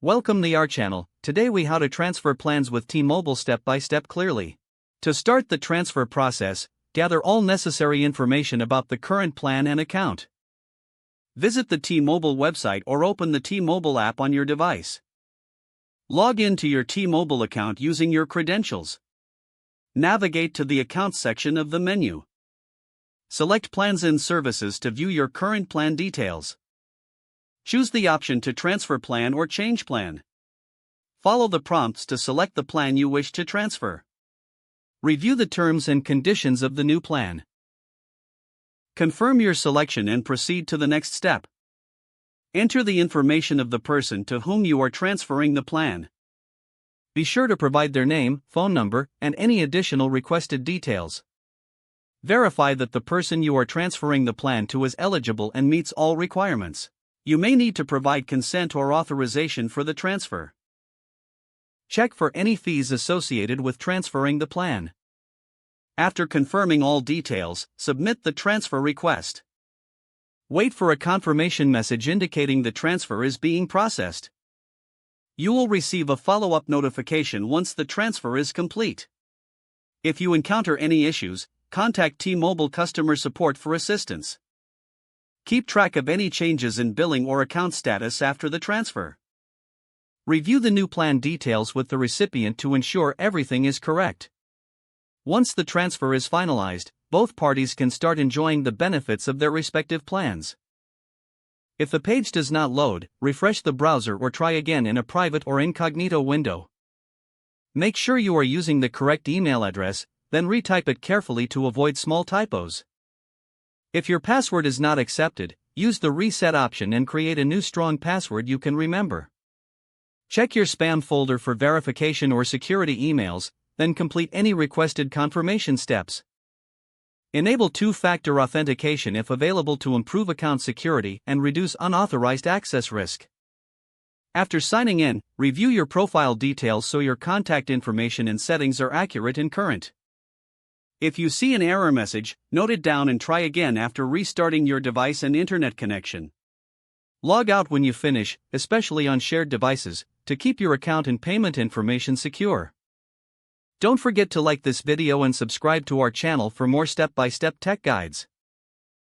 Welcome to our channel. Today we how to transfer plans with T-Mobile step by step clearly. To start the transfer process, gather all necessary information about the current plan and account. Visit the T-Mobile website or open the T-Mobile app on your device. Log in to your T-Mobile account using your credentials. Navigate to the Accounts section of the menu. Select Plans and Services to view your current plan details. Choose the option to transfer plan or change plan. Follow the prompts to select the plan you wish to transfer. Review the terms and conditions of the new plan. Confirm your selection and proceed to the next step. Enter the information of the person to whom you are transferring the plan. Be sure to provide their name, phone number, and any additional requested details. Verify that the person you are transferring the plan to is eligible and meets all requirements. You may need to provide consent or authorization for the transfer. Check for any fees associated with transferring the plan. After confirming all details, submit the transfer request. Wait for a confirmation message indicating the transfer is being processed. You will receive a follow-up notification once the transfer is complete. If you encounter any issues, contact T-Mobile customer support for assistance. Keep track of any changes in billing or account status after the transfer. Review the new plan details with the recipient to ensure everything is correct. Once the transfer is finalized, both parties can start enjoying the benefits of their respective plans. If the page does not load, refresh the browser or try again in a private or incognito window. Make sure you are using the correct email address, then retype it carefully to avoid small typos. If your password is not accepted, use the reset option and create a new strong password you can remember. Check your spam folder for verification or security emails, then complete any requested confirmation steps. Enable two-factor authentication if available to improve account security and reduce unauthorized access risk. After signing in, review your profile details so your contact information and settings are accurate and current. If you see an error message, note it down and try again after restarting your device and internet connection. Log out when you finish, especially on shared devices, to keep your account and payment information secure. Don't forget to like this video and subscribe to our channel for more step-by-step tech guides.